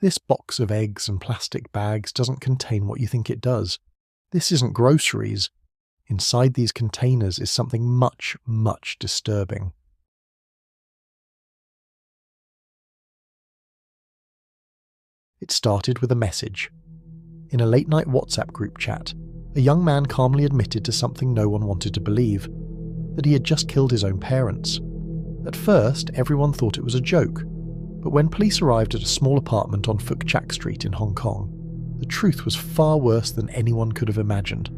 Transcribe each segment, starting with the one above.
This box of eggs and plastic bags doesn't contain what you think it does. This isn't groceries. Inside these containers is something much, much disturbing. It started with a message. In a late-night WhatsApp group chat, a young man calmly admitted to something no one wanted to believe, that he had just killed his own parents. At first, everyone thought it was a joke, but when police arrived at a small apartment on Phuc Chak Street in Hong Kong, the truth was far worse than anyone could have imagined.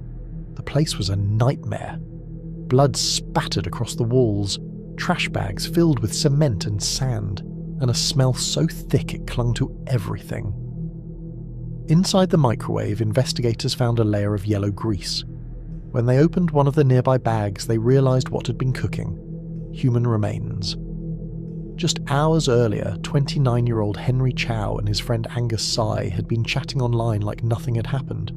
The place was a nightmare. Blood spattered across the walls, trash bags filled with cement and sand, and a smell so thick it clung to everything. Inside the microwave, investigators found a layer of yellow grease. When they opened one of the nearby bags, they realized what had been cooking: human remains. Just hours earlier, 29-year-old Henry Chow and his friend Angus Tsai had been chatting online like nothing had happened.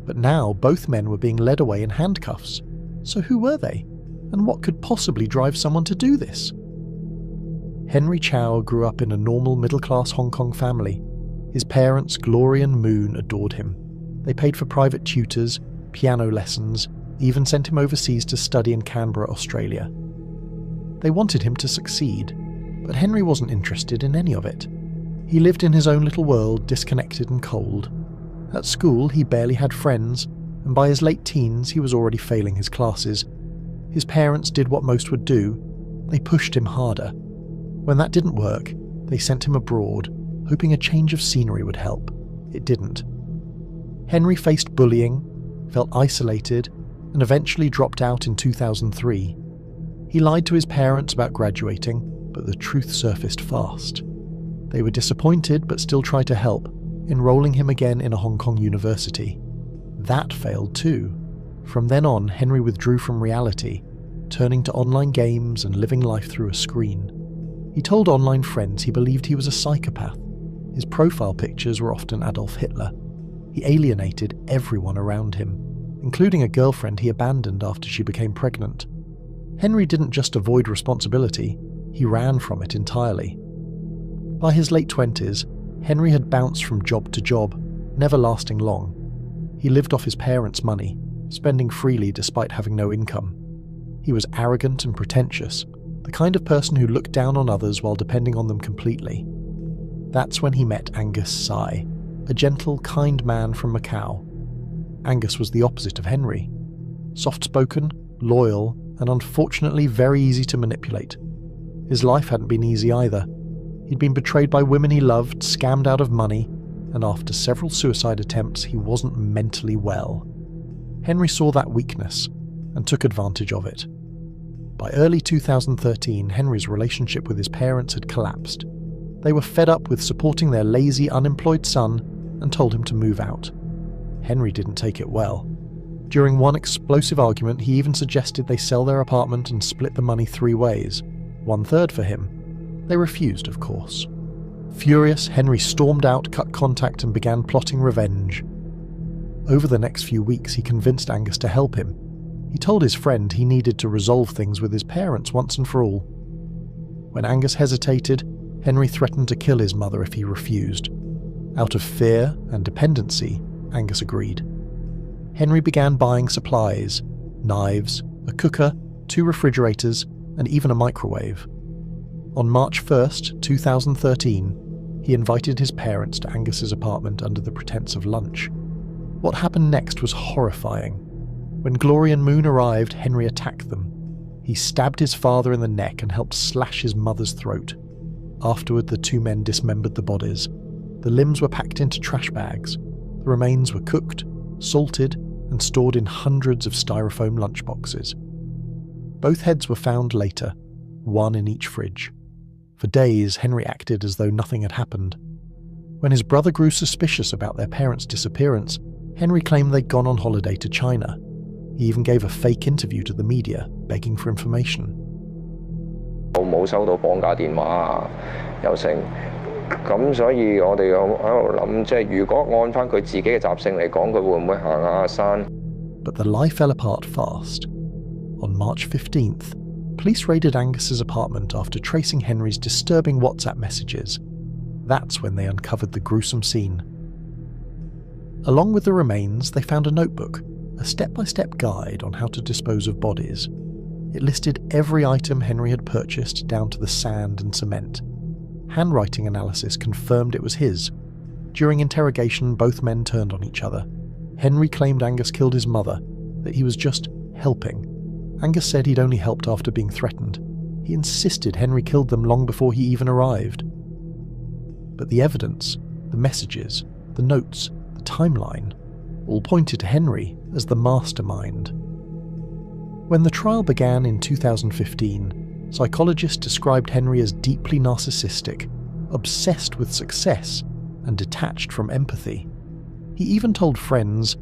But now both men were being led away in handcuffs. So who were they? And what could possibly drive someone to do this? Henry Chow grew up in a normal middle-class Hong Kong family. His parents, Glory and Moon, adored him. They paid for private tutors, piano lessons, even sent him overseas to study in Canberra, Australia. They wanted him to succeed, but Henry wasn't interested in any of it. He lived in his own little world, disconnected and cold. At school, he barely had friends, and by his late teens, he was already failing his classes. His parents did what most would do. They pushed him harder. When that didn't work, they sent him abroad, hoping a change of scenery would help. It didn't. Henry faced bullying, felt isolated, and eventually dropped out in 2003. He lied to his parents about graduating, but the truth surfaced fast. They were disappointed but still tried to help, enrolling him again in a Hong Kong university. That failed too. From then on, Henry withdrew from reality, turning to online games and living life through a screen. He told online friends he believed he was a psychopath. His profile pictures were often Adolf Hitler. He alienated everyone around him, including a girlfriend he abandoned after she became pregnant. Henry didn't just avoid responsibility, he ran from it entirely. By his late 20s, Henry had bounced from job to job, never lasting long. He lived off his parents' money, spending freely despite having no income. He was arrogant and pretentious, the kind of person who looked down on others while depending on them completely. That's when he met Angus Tsai, a gentle, kind man from Macau. Angus was the opposite of Henry. Soft-spoken, loyal, and unfortunately very easy to manipulate. His life hadn't been easy either. He'd been betrayed by women he loved, scammed out of money, and after several suicide attempts, he wasn't mentally well. Henry saw that weakness and took advantage of it. By early 2013, Henry's relationship with his parents had collapsed. They were fed up with supporting their lazy, unemployed son and told him to move out. Henry didn't take it well. During one explosive argument, he even suggested they sell their apartment and split the money 3 ways, 1/3 for him. They refused, of course. Furious, Henry stormed out, cut contact, and began plotting revenge. Over the next few weeks, he convinced Angus to help him. He told his friend he needed to resolve things with his parents once and for all. When Angus hesitated, Henry threatened to kill his mother if he refused. Out of fear and dependency, Angus agreed. Henry began buying supplies: knives, a cooker, 2 refrigerators, and even a microwave. On March 1st, 2013, he invited his parents to Angus's apartment under the pretense of lunch. What happened next was horrifying. When Glory and Moon arrived, Henry attacked them. He stabbed his father in the neck and helped slash his mother's throat. Afterward, the 2 men dismembered the bodies. The limbs were packed into trash bags. The remains were cooked, salted, and stored in hundreds of styrofoam lunchboxes. Both heads were found later, one in each fridge. For days, Henry acted as though nothing had happened. When his brother grew suspicious about their parents' disappearance, Henry claimed they'd gone on holiday to China. He even gave a fake interview to the media, begging for information. 我冇收到綁架電話啊，又成咁，所以我哋又喺度諗，即係如果按翻佢自己嘅習性嚟講，佢會唔會行下山？ But the lie fell apart fast. On March 15th, police raided Angus's apartment after tracing Henry's disturbing WhatsApp messages. That's when they uncovered the gruesome scene. Along with the remains, they found a notebook, a step-by-step guide on how to dispose of bodies. It listed every item Henry had purchased down to the sand and cement. Handwriting analysis confirmed it was his. During interrogation, both men turned on each other. Henry claimed Angus killed his mother, that he was just helping. Angus said he'd only helped after being threatened. He insisted Henry killed them long before he even arrived. But the evidence, the messages, the notes, the timeline, all pointed to Henry as the mastermind. When the trial began in 2015, psychologists described Henry as deeply narcissistic, obsessed with success, and detached from empathy. He even told friends,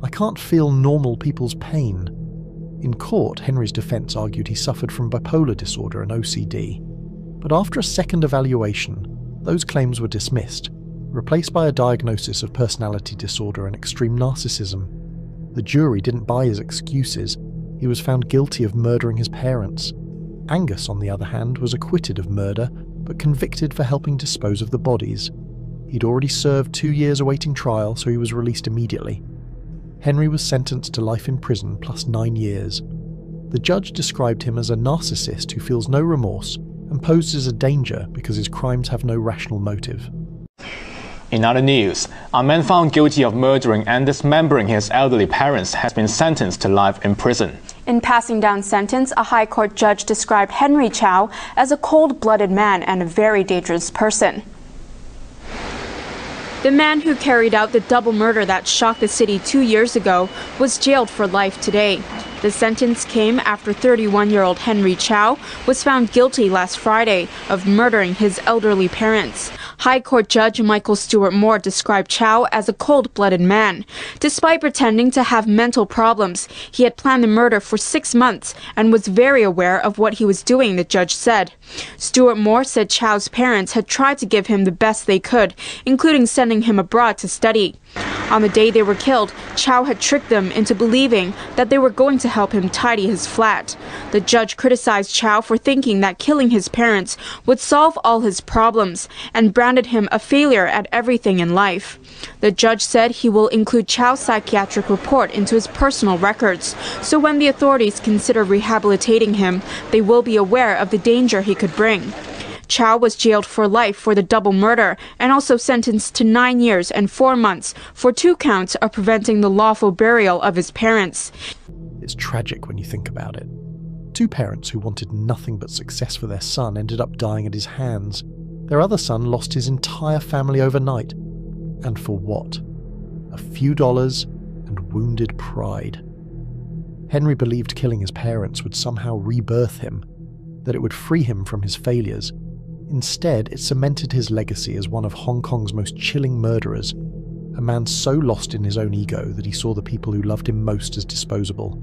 "I can't feel normal people's pain." In court, Henry's defense argued he suffered from bipolar disorder and OCD. But after a second evaluation, those claims were dismissed, replaced by a diagnosis of personality disorder and extreme narcissism. The jury didn't buy his excuses. He was found guilty of murdering his parents. Angus, on the other hand, was acquitted of murder, but convicted for helping dispose of the bodies. He'd already served 2 years awaiting trial, so he was released immediately. Henry was sentenced to life in prison plus 9 years. The judge described him as a narcissist who feels no remorse and poses a danger because his crimes have no rational motive. In other news, a man found guilty of murdering and dismembering his elderly parents has been sentenced to life in prison. In passing down sentence, a high court judge described Henry Chow as a cold-blooded man and a very dangerous person. The man who carried out the double murder that shocked the city 2 years ago was jailed for life today. The sentence came after 31-year-old Henry Chow was found guilty last Friday of murdering his elderly parents. High Court Judge Michael Stewart Moore described Chow as a cold-blooded man. Despite pretending to have mental problems, he had planned the murder for 6 months and was very aware of what he was doing, the judge said. Stewart Moore said Chow's parents had tried to give him the best they could, including sending him abroad to study. On the day they were killed, Chow had tricked them into believing that they were going to help him tidy his flat. The judge criticized Chow for thinking that killing his parents would solve all his problems and branded him a failure at everything in life. The judge said he will include Chow's psychiatric report into his personal records, so when the authorities consider rehabilitating him, they will be aware of the danger he could bring. Chow was jailed for life for the double murder and also sentenced to 9 years and 4 months for 2 counts of preventing the lawful burial of his parents. It's tragic when you think about it. 2 parents who wanted nothing but success for their son ended up dying at his hands. Their other son lost his entire family overnight. And for what? A few dollars and wounded pride. Henry believed killing his parents would somehow rebirth him, that it would free him from his failures. Instead, it cemented his legacy as one of Hong Kong's most chilling murderers, a man so lost in his own ego that he saw the people who loved him most as disposable.